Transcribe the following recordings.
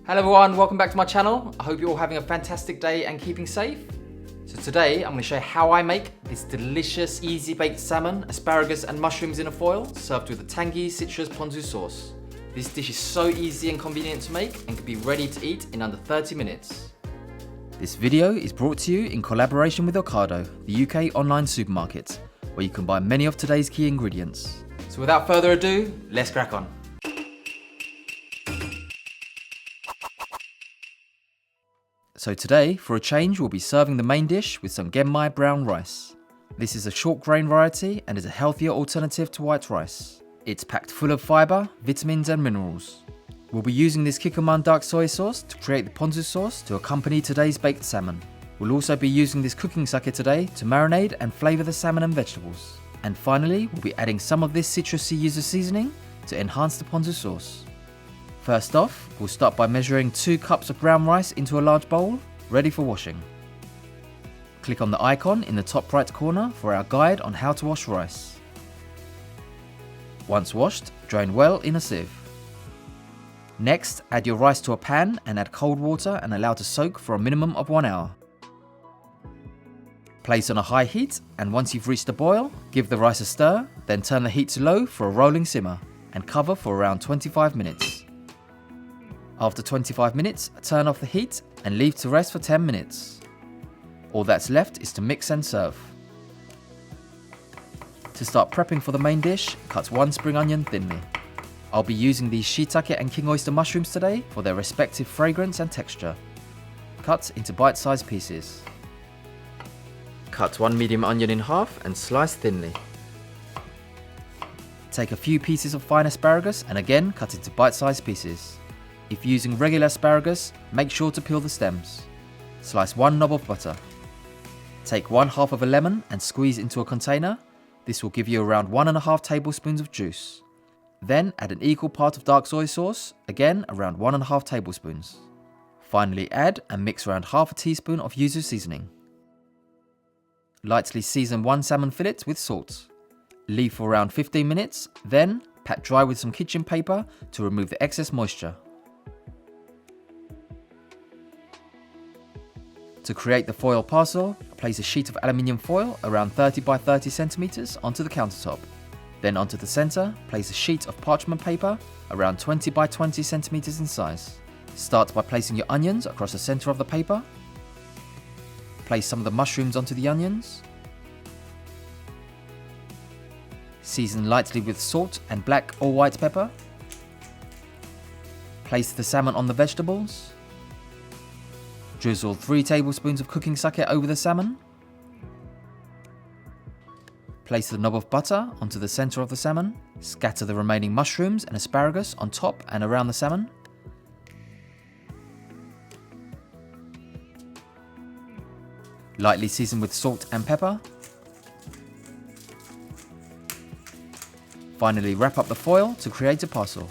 Hello everyone, welcome back to my channel. I hope you're all having a fantastic day and keeping safe. So today I'm going to show you how I make this delicious easy baked salmon, asparagus and mushrooms in a foil served with a tangy citrus ponzu sauce. This dish is so easy and convenient to make and can be ready to eat in under 30 minutes. This video is brought to you in collaboration with Ocado, the UK online supermarket, where you can buy many of today's key ingredients. So without further ado, let's crack on. So today, for a change, we'll be serving the main dish with some genmai brown rice. This is a short grain variety and is a healthier alternative to white rice. It's packed full of fibre, vitamins and minerals. We'll be using this kikkoman dark soy sauce to create the ponzu sauce to accompany today's baked salmon. We'll also be using this cooking sake today to marinate and flavour the salmon and vegetables. And finally, we'll be adding some of this citrusy yuzu seasoning to enhance the ponzu sauce. First off, we'll start by measuring 2 cups of brown rice into a large bowl, ready for washing. Click on the icon in the top right corner for our guide on how to wash rice. Once washed, drain well in a sieve. Next, add your rice to a pan and add cold water and allow to soak for a minimum of 1 hour. Place on a high heat, and once you've reached a boil, give the rice a stir, then turn the heat to low for a rolling simmer and cover for around 25 minutes. After 25 minutes, turn off the heat and leave to rest for 10 minutes. All that's left is to mix and serve. To start prepping for the main dish, cut 1 spring onion thinly. I'll be using these shiitake and king oyster mushrooms today for their respective fragrance and texture. Cut into bite-sized pieces. Cut 1 medium onion in half and slice thinly. Take a few pieces of fine asparagus and again cut into bite-sized pieces. If using regular asparagus, make sure to peel the stems. Slice 1 knob of butter. Take 1/2 of a lemon and squeeze into a container. This will give you around 1.5 tablespoons of juice. Then add an equal part of dark soy sauce, again around 1.5 tablespoons. Finally add and mix around 1/2 teaspoon of yuzu seasoning. Lightly season 1 salmon fillet with salt. Leave for around 15 minutes, then pat dry with some kitchen paper to remove the excess moisture. To create the foil parcel, place a sheet of aluminium foil around 30 by 30 centimeters onto the countertop. Then onto the center, place a sheet of parchment paper around 20 by 20 centimeters in size. Start by placing your onions across the center of the paper. Place some of the mushrooms onto the onions. Season lightly with salt and black or white pepper. Place the salmon on the vegetables. Drizzle 3 tablespoons of cooking sake over the salmon. Place the knob of butter onto the center of the salmon. Scatter the remaining mushrooms and asparagus on top and around the salmon. Lightly season with salt and pepper. Finally, wrap up the foil to create a parcel.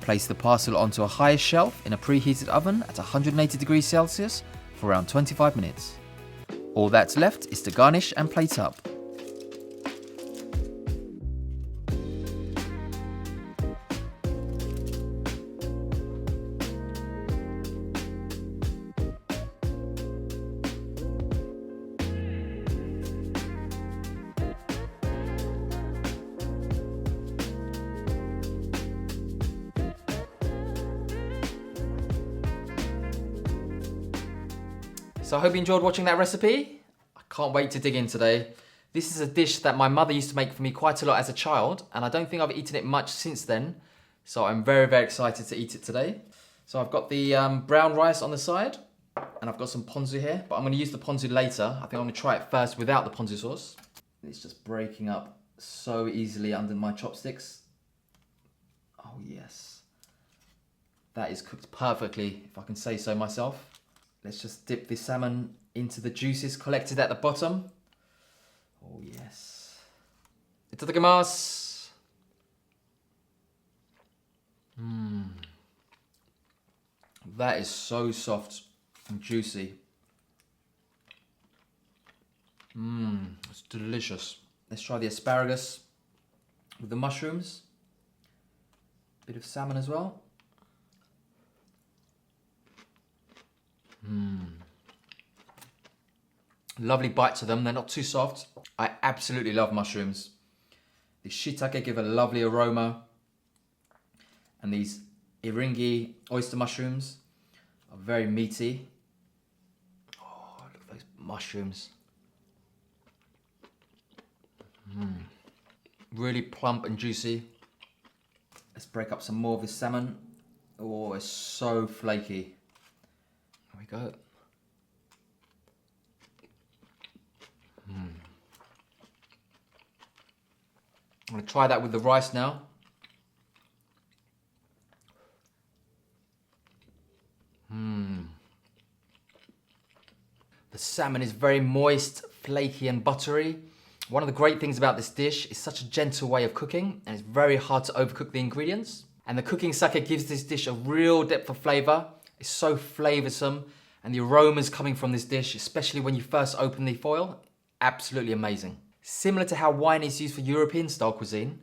Place the parcel onto a higher shelf in a preheated oven at 180 degrees Celsius for around 25 minutes. All that's left is to garnish and plate up. So I hope you enjoyed watching that recipe. I can't wait to dig in today. This is a dish that my mother used to make for me quite a lot as a child, and I don't think I've eaten it much since then. So I'm very, very excited to eat it today. So I've got the brown rice on the side, and I've got some ponzu here, but I'm gonna use the ponzu later. I think I'm gonna try it first without the ponzu sauce. It's just breaking up so easily under my chopsticks. Oh yes. That is cooked perfectly, if I can say so myself. Let's just dip this salmon into the juices collected at the bottom. Oh yes. Itadakimasu. That is so soft and juicy. It's delicious. Let's try the asparagus with the mushrooms. Bit of salmon as well. Lovely bites of them, they're not too soft. I absolutely love mushrooms. The shiitake give a lovely aroma. And these eringi oyster mushrooms are very meaty. Oh, look at those mushrooms. Really plump and juicy. Let's break up some more of this salmon. Oh, it's so flaky. There we go. I'm going to try that with the rice now. The salmon is very moist, flaky and buttery. One of the great things about this dish is such a gentle way of cooking, and it's very hard to overcook the ingredients. And the cooking sake gives this dish a real depth of flavour. It's so flavoursome, and the aromas coming from this dish, especially when you first open the foil, absolutely amazing. Similar to how wine is used for European style cuisine,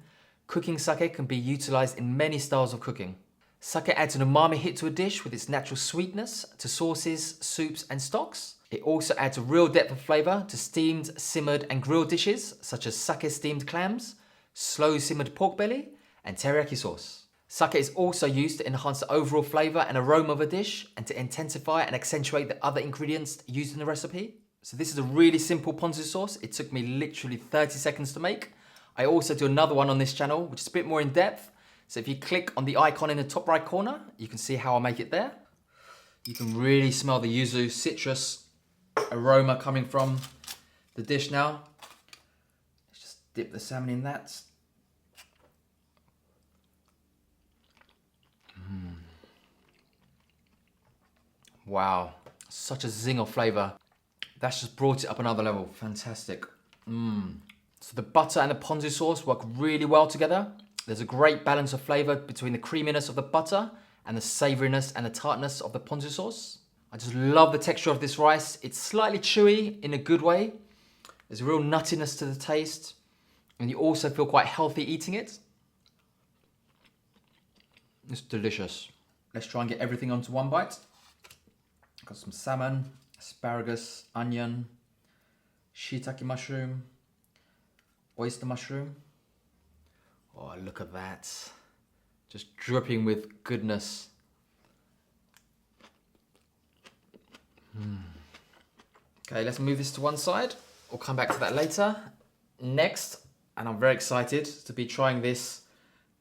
cooking sake can be utilised in many styles of cooking. Sake adds an umami hit to a dish with its natural sweetness to sauces, soups and stocks. It also adds a real depth of flavour to steamed, simmered and grilled dishes such as sake steamed clams, slow simmered pork belly and teriyaki sauce. Sake is also used to enhance the overall flavour and aroma of a dish and to intensify and accentuate the other ingredients used in the recipe. So this is a really simple ponzu sauce. It took me literally 30 seconds to make. I also do another one on this channel which is a bit more in depth. So if you click on the icon in the top right corner, you can see how I make it there. You can really smell the yuzu citrus aroma coming from the dish now. Let's just dip the salmon in that. Wow, such a zing of flavour. That's just brought it up another level. Fantastic. So the butter and the ponzu sauce work really well together. There's a great balance of flavour between the creaminess of the butter and the savouriness and the tartness of the ponzu sauce. I just love the texture of this rice. It's slightly chewy in a good way. There's a real nuttiness to the taste. And you also feel quite healthy eating it. It's delicious. Let's try and get everything onto one bite. Got some salmon, asparagus, onion, shiitake mushroom, oyster mushroom. Oh, look at that. Just dripping with goodness. Okay, let's move this to one side. We'll come back to that later. Next, and I'm very excited to be trying this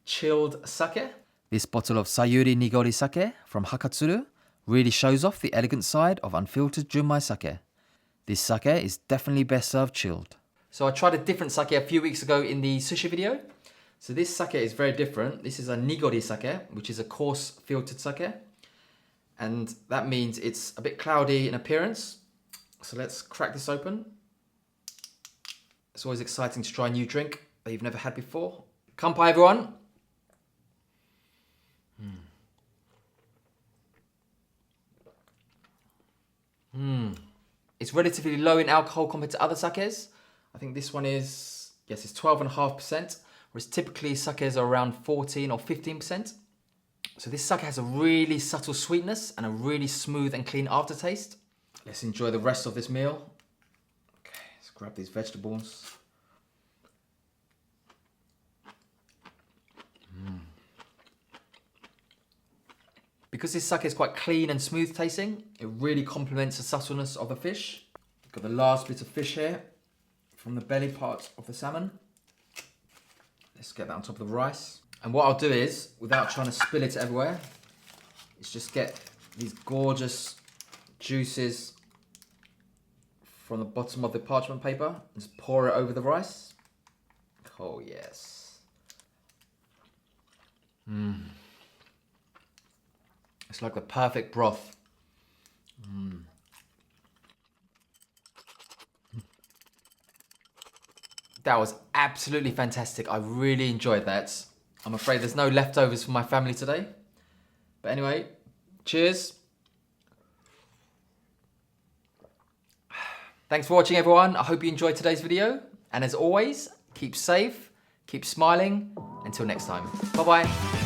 chilled sake. This bottle of Sayuri Nigori sake from Hakatsuru really shows off the elegant side of unfiltered genmai sake. This sake is definitely best served chilled. So I tried a different sake a few weeks ago in the sushi video. So this sake is very different. This is a nigori sake, which is a coarse filtered sake. And that means it's a bit cloudy in appearance. So let's crack this open. It's always exciting to try a new drink that you've never had before. Kanpai everyone. It's relatively low in alcohol compared to other sakes. I think this one is, yes, it's 12.5%, whereas typically sakes are around 14 or 15%. So this sake has a really subtle sweetness and a really smooth and clean aftertaste. Let's enjoy the rest of this meal. Okay, let's grab these vegetables. Because this sake is quite clean and smooth tasting, it really complements the subtleness of the fish. Got the last bit of fish here from the belly part of the salmon. Let's get that on top of the rice. And what I'll do is, without trying to spill it everywhere, is just get these gorgeous juices from the bottom of the parchment paper and just pour it over the rice. Oh yes. It's like the perfect broth. That was absolutely fantastic. I really enjoyed that. I'm afraid there's no leftovers for my family today. But anyway, cheers. Thanks for watching, everyone. I hope you enjoyed today's video. And as always, keep safe, keep smiling. Until next time. Bye-bye.